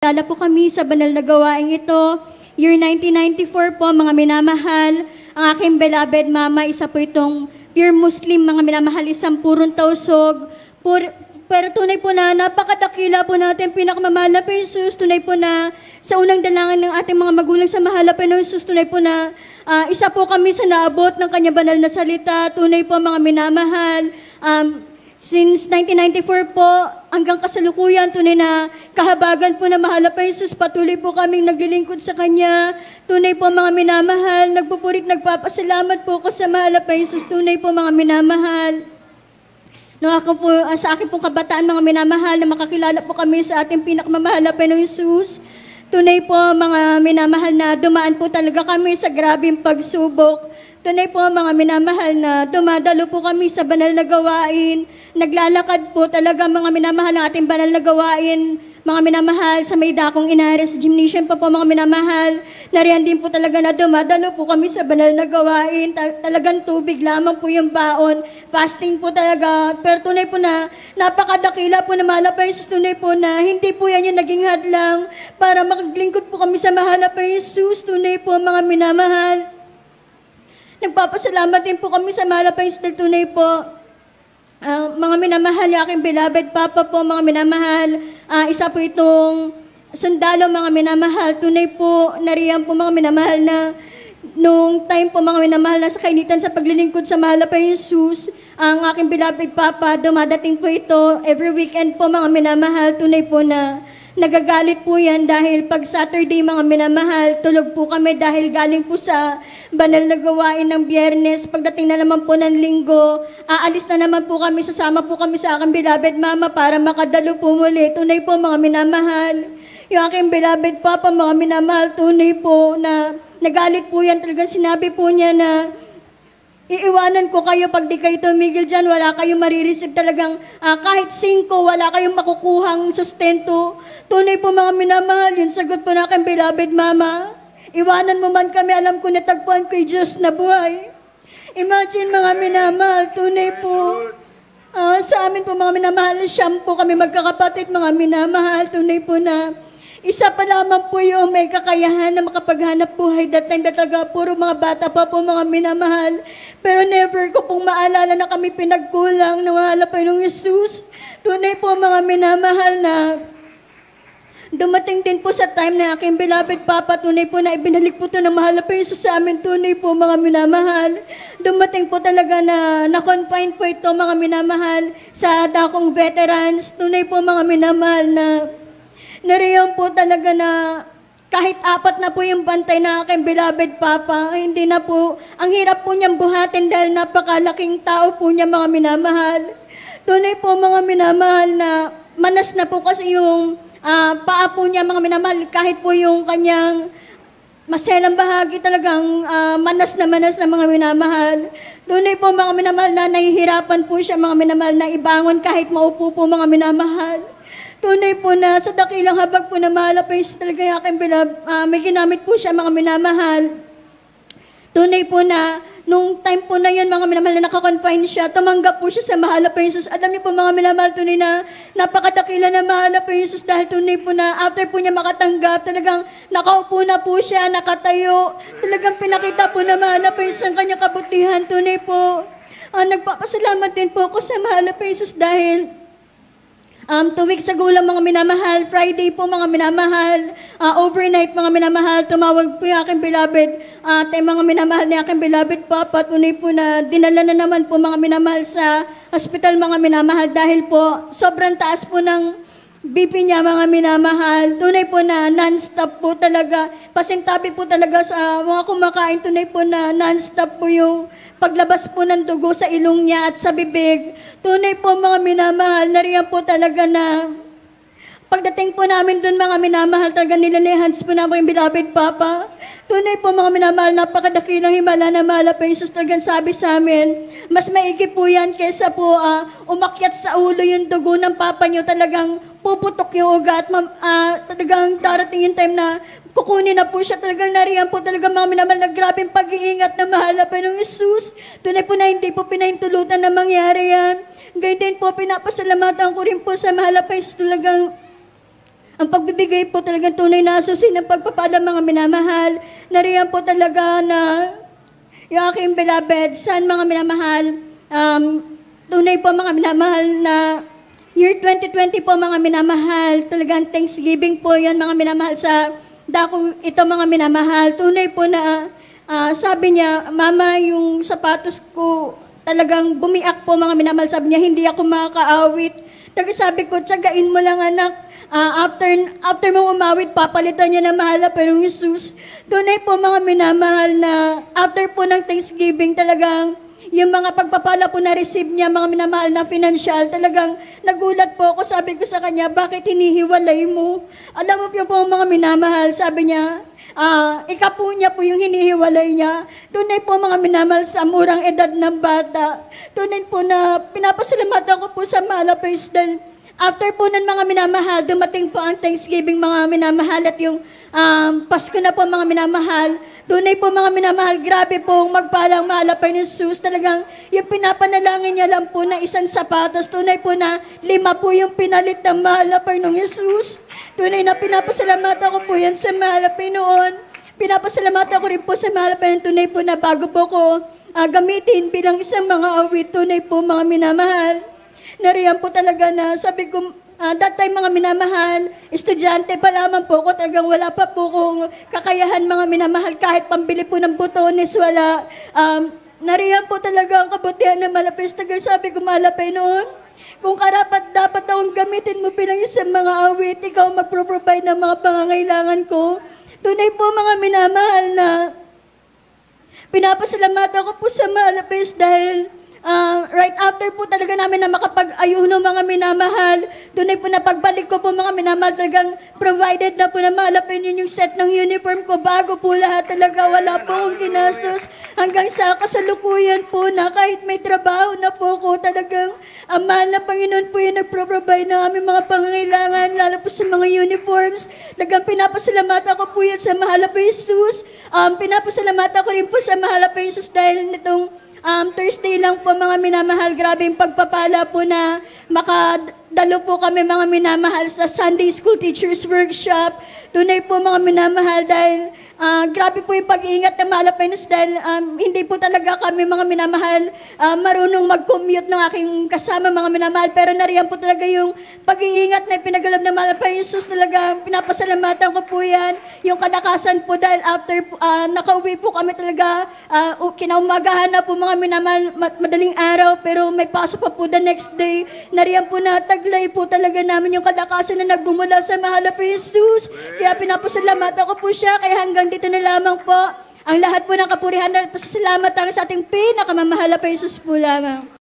Nagtala po kami sa banal na gawaing ito. Year 1994 po, mga minamahal. Ang aking beloved mama, isa po itong pure Muslim, mga minamahal, isang purong tausog. Pero tunay po na napakadakila po natin, pinakamamahal na Jesus. Tunay po na sa unang dalangin ng ating mga magulang sa mahal na Jesus, tunay po na isa po kami sa naabot ng kanya banal na salita. Tunay po mga minamahal. Since 1994 po, hanggang kasalukuyan, tunay na kahabagan po na mahal na Jesus, patuloy po kaming naglilingkod sa Kanya. Tunay po mga minamahal, nagpupurit, nagpapasalamat po ko sa mahal na Jesus. Tunay po mga minamahal. Sa akin pong kabataan, mga minamahal, na makakilala po kami sa ating pinakamamahal na Jesus. Tunay po mga minamahal na dumaan po talaga kami sa grabing pagsubok. Tunay po mga minamahal na dumadalo po kami sa banal na gawain. Naglalakad po talaga mga minamahal ang ating banal na gawain. Mga minamahal sa may dakong Inares Gymnasium pa po mga minamahal. Nariyan din po talaga na dumadalo po kami sa banal na gawain. Talagang tubig lamang po yung baon. Fasting po talaga. Pero tunay po na napakadakila po na mahal pa Jesus. Tunay po na hindi po yan yung naging hadlang para makaglingkod po kami sa mahal pa Jesus. Tunay po mga minamahal. Nagpapasalamat din po kami sa mahal pa Jesus. Tunay po. Mga minamahal, yung aking beloved Papa po, mga minamahal, isa po itong sundalo, mga minamahal. Tunay po, nariyan po mga minamahal na nung time po mga minamahal na sa kainitan sa paglilingkod sa mahal pa Jesus, ang aking beloved Papa, dumadating po ito every weekend po mga minamahal. Tunay po na nagagalit po yan dahil pag Saturday mga minamahal, tulog po kami dahil galing po sa banal na gawain ng Biyernes. Pagdating na naman po ng Linggo, aalis na naman po kami, sasama po kami sa aking beloved mama para makadalo po muli. Tunay po mga minamahal. Yung aking beloved Papa, mga minamahal, tunay po na nagalit po yan. Talagang sinabi po niya na iiwanan ko kayo pag di kayo tumigil dyan, wala kayong marireceive talagang kahit 5, wala kayong makukuhang sustento. Tunay po mga minamahal, yun sagot po na aking beloved mama. Iwanan mo man kami, alam ko natagpuan ko'y Diyos na buhay. Imagine mga minamahal, tunay po. Sa amin po mga minamahal, siyam po kami magkakapatid, mga minamahal, tunay po na isa pa lamang po yung may kakayahan na makapaghanap buhay. Datang talaga, puro mga bata pa po mga minamahal. Pero never ko pong maalala na kami pinagkulang ng mahal pa ng Jesus. Tunay po mga minamahal na dumating din po sa time na aking beloved Papa, tunay po na ibinalik po ito ng mahal pa Jesus sa amin. Tunay po mga minamahal. Dumating po talaga na na-confine po ito mga minamahal sa dakong veterans. Tunay po mga minamahal na nariyan po talaga na kahit 4 na po yung bantay na aking beloved Papa, hindi na po, ang hirap po niyang buhatin dahil napakalaking tao po niya mga minamahal. Tunay po mga minamahal na manas na po kasi yung paa po niya mga minamahal, kahit po yung kanyang maselang bahagi talagang manas na mga minamahal. Tunay po mga minamahal na nahihirapan po siya mga minamahal na ibangon kahit maupo po mga minamahal. Tunay po na sa dakilang habag po na mahal pa yung talaga yung aking may ginamit po siya mga minamahal. Tunay po na nung time po na yun mga minamahal na nakakonfine siya, tumanggap po siya sa mahal pa yung Jesus. Alam niyo po mga minamahal, tunay na napakadakila na mahal pa yung Jesus dahil tunay po na after po niya makatanggap, talagang nakaupo na po siya, nakatayo. Talagang pinakita po na mahal pa yung Jesus ang kanyang kabutihan. Tunay po, nagpapasalamat din po ako sa mahal pa yung Jesus dahil 2 weeks ago lang mga minamahal, Friday po mga minamahal, overnight mga minamahal, tumawag po yung aking beloved, mga minamahal ni aking beloved Papa, tunay po na dinala na naman po mga minamahal sa hospital mga minamahal dahil po sobrang taas po ng BP niya mga minamahal. Tunay po na non-stop po talaga, pasintabi po talaga sa mga kumakain, tunay po na non-stop po yung paglabas po ng dugo sa ilong niya at sa bibig. Tunay po mga minamahal, nariyan po talaga na pagdating po namin doon mga minamahal, talaga nilalehans po namin yung beloved Papa. Tunay po mga minamahal, napakadakilang himala na mahal pa Jesus. Talagang sabi sa amin, mas maigi po yan kesa po umakyat sa ulo yung dugo ng Papa nyo. Talagang puputok yung ugat. Talagang darating yung time na kukunin na po siya. Talagang nariyan po talaga mga minamahal na grabing pag-iingat na mahal pa ng Jesus. Tunay po na hindi po pinahintulutan na mangyari yan. Gayun din po, pinapasalamatan ko rin po sa mahal pa Jesus. Talagang Ang pagbibigay po talagang tunay na susi ng pagpapala mga minamahal. Nariyan po talaga na yung aking beloved son, mga minamahal, tunay po mga minamahal na year 2020 po mga minamahal. Talagang Thanksgiving po yan mga minamahal sa dako ito mga minamahal. Tunay po na sabi niya, Mama, yung sapatos ko talagang bumiak po mga minamahal. Sabi niya, hindi ako makakaawit. Sabi ko, tsagain mo lang anak. After mo umawit, papalitan niya na mahal na pero Jesus. Tunay po mga minamahal na after po ng Thanksgiving talagang yung mga pagpapala po na-receive niya, mga minamahal na financial, talagang nagulat po ako. Sabi ko sa kanya, bakit hinihiwalay mo? Alam mo po mga minamahal, sabi niya, ikapo niya po yung hinihiwalay niya. Tunay po mga minamahal sa murang edad ng bata. Tunay po na pinapasalamatan ko po sa Malapis dahil after po ng mga minamahal, dumating po ang Thanksgiving mga minamahal at yung Pasko na po mga minamahal. Tunay po mga minamahal, grabe po magpalang mahalapay ni Jesus. Talagang yung pinapanalangin niya lang po na isang sapatos. Tunay po na 5 po yung pinalit ng mahalapay ng Jesus. Tunay na pinapasalamatan ko po yan sa mahalapay noon. Pinapasalamatan ko rin po sa mahalapay ng tunay po na bago po ko gamitin bilang isang mga awit. Tunay po mga minamahal. Nariyan po talaga na sabi ko, that time mga minamahal, estudyante pa lamang po ko, talagang wala pa po kong kakayahan mga minamahal, kahit pambili po ng butones, wala. Nariyan po talaga ang kabutihan ng Malapis. Tagal sabi ko, Malapay noon, kung karapat dapat akong gamitin mo bilang isang mga awit, ikaw magpro-provide ng mga pangangailangan ko. Tunay po mga minamahal na pinapasalamatan ko po sa Malapis dahil right after po talaga namin na makapag-ayuno mga minamahal, tunay po na pagbalik ko po mga minamahal, talagang provided na po na malapin yun yung set ng uniform ko bago po lahat talaga, wala po akong ginastos hanggang sa kasalukuyan po na kahit may trabaho na po ko talagang ang mahal na Panginoon po yung nagpro-provide ng aming mga pangangailangan, lalo po sa mga uniforms. Talagang pinapasalamatan ko po yan sa mahal na Jesus. Pinapasalamatan ko rin po sa mahal na Jesus dahil nitong Thursday lang po mga minamahal, grabe yung pagpapala po na makadalo po kami mga minamahal sa Sunday School Teachers Workshop. Tunay po mga minamahal dahil grabe po yung pag-iingat ng Malapinos dahil hindi po talaga kami mga minamahal marunong mag-commute ng aking kasama mga minamahal. Pero nariyan po talaga yung pag-iingat na pinagalam ng Malapinos. Talaga pinapasalamatan ko po yan. Yung kalakasan po dahil after nakauwi po kami talaga kinaumagahan na po mga minamahal madaling araw pero may pasok pa po the next day. Nariyan po na taglay po talaga namin yung kalakasan na nagbumula sa mahal na Jesus. Kaya pinapasalamatan ko po siya. Kaya hanggang dito na lamang po ang lahat po ng kapurihan at pasasalamat sa ating pinakamamahal na Jesus po lamang.